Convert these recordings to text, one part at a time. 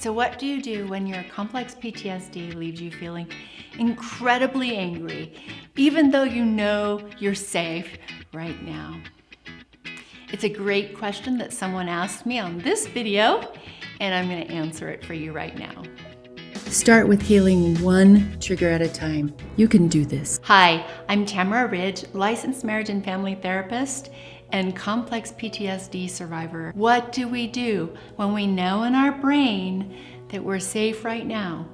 So what do you do when your complex PTSD leaves you feeling incredibly angry, even though you know you're safe right now? It's a great question that someone asked me on this video, and I'm going to answer it for you right now. Start with healing one trigger at a time. You can do this. Hi, I'm Tamara Ridge, licensed marriage and family therapist and complex PTSD survivor. What do we do when we know in our brain that we're safe right now,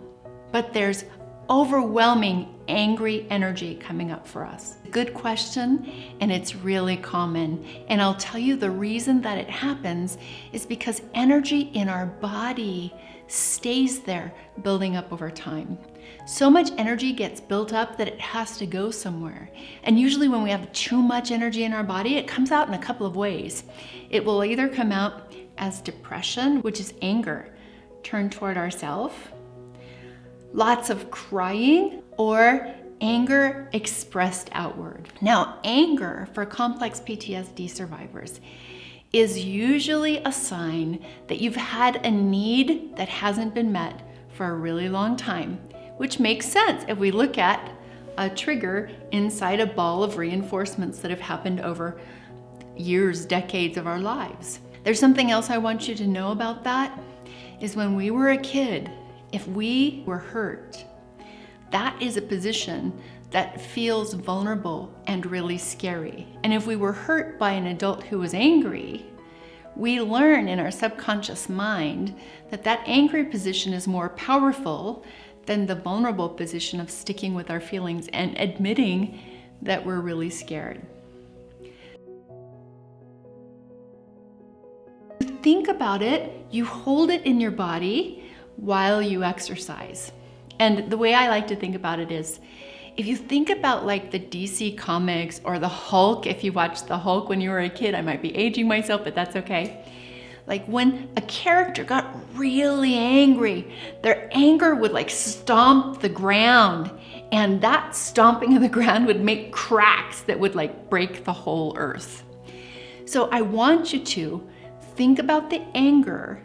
but there's overwhelming angry energy coming up for us? Good question, and it's really common. And I'll tell you the reason that it happens is because energy in our body stays there, building up over time. So much energy gets built up that it has to go somewhere. And usually when we have too much energy in our body, it comes out in a couple of ways. It will either come out as depression, which is anger turned toward ourselves, lots of crying, or anger expressed outward. Now, anger for complex PTSD survivors is usually a sign that you've had a need that hasn't been met for a really long time, which makes sense if we look at a trigger inside a ball of reinforcements that have happened over years, decades of our lives. There's something else I want you to know about that, is when we were a kid, if we were hurt, that is a position that feels vulnerable and really scary. And if we were hurt by an adult who was angry, we learn in our subconscious mind that that angry position is more powerful than the vulnerable position of sticking with our feelings and admitting that we're really scared. Think about it, you hold it in your body while you exercise. And the way I like to think about it is, if you think about like the DC comics or the Hulk, if you watched the Hulk when you were a kid, I might be aging myself, but that's okay. Like when a character got really angry, their anger would like stomp the ground, and that stomping of the ground would make cracks that would like break the whole earth. So I want you to think about the anger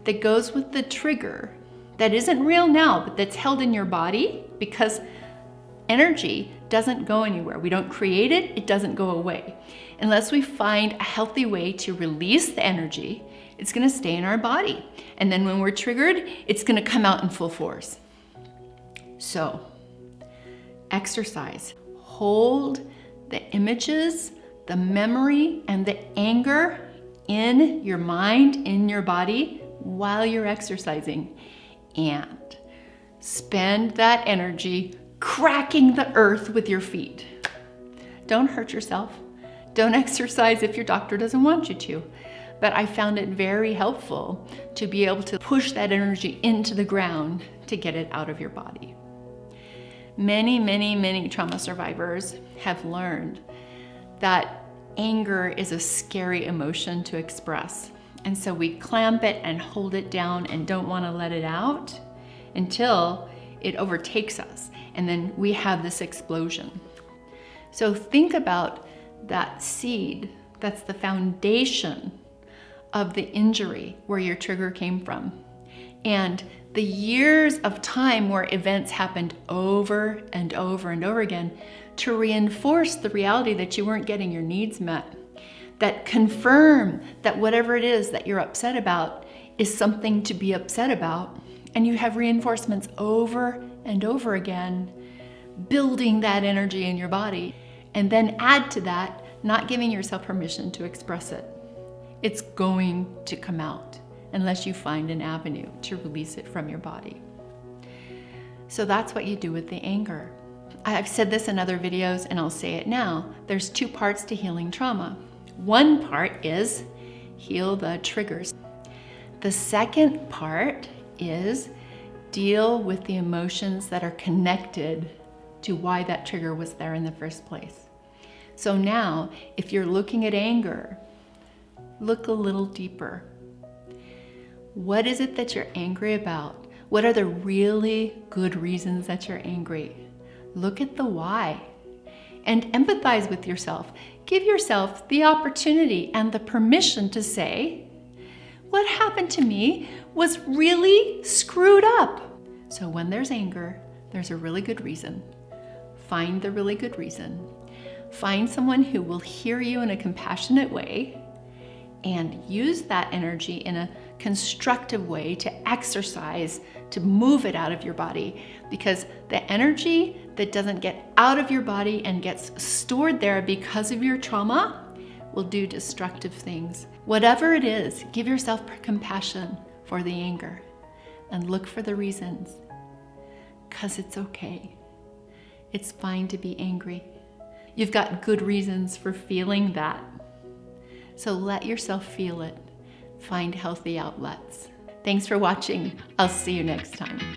that goes with the trigger that isn't real now, but that's held in your body, because energy doesn't go anywhere. We don't create it, it doesn't go away. Unless we find a healthy way to release the energy, it's gonna stay in our body. And then when we're triggered, it's gonna come out in full force. So, exercise. Hold the images, the memory, and the anger in your mind, in your body, while you're exercising. And spend that energy cracking the earth with your feet. Don't hurt yourself. Don't exercise if your doctor doesn't want you to. But I found it very helpful to be able to push that energy into the ground to get it out of your body. Many trauma survivors have learned that anger is a scary emotion to express. And so we clamp it and hold it down and don't want to let it out until it overtakes us. And then we have this explosion. So think about that seed that's the foundation of the injury where your trigger came from. And the years of time where events happened over and over and over again to reinforce the reality that you weren't getting your needs met, that confirm that whatever it is that you're upset about is something to be upset about. And you have reinforcements over and over again, building that energy in your body. And then add to that, not giving yourself permission to express it. It's going to come out unless you find an avenue to release it from your body. So that's what you do with the anger. I've said this in other videos and I'll say it now. There's two parts to healing trauma. One part is heal the triggers. The second part is deal with the emotions that are connected to why that trigger was there in the first place. So now, if you're looking at anger, look a little deeper. What is it that you're angry about? What are the really good reasons that you're angry? Look at the why and empathize with yourself. Give yourself the opportunity and the permission to say, What happened to me was really screwed up. So when there's anger, there's a really good reason. Find the really good reason. Find someone who will hear you in a compassionate way and use that energy in a constructive way to exercise, to move it out of your body. Because the energy that doesn't get out of your body and gets stored there because of your trauma will do destructive things. Whatever it is, give yourself compassion for the anger and look for the reasons, because it's okay. It's fine to be angry. You've got good reasons for feeling that. So let yourself feel it. Find healthy outlets. Thanks for watching. I'll see you next time.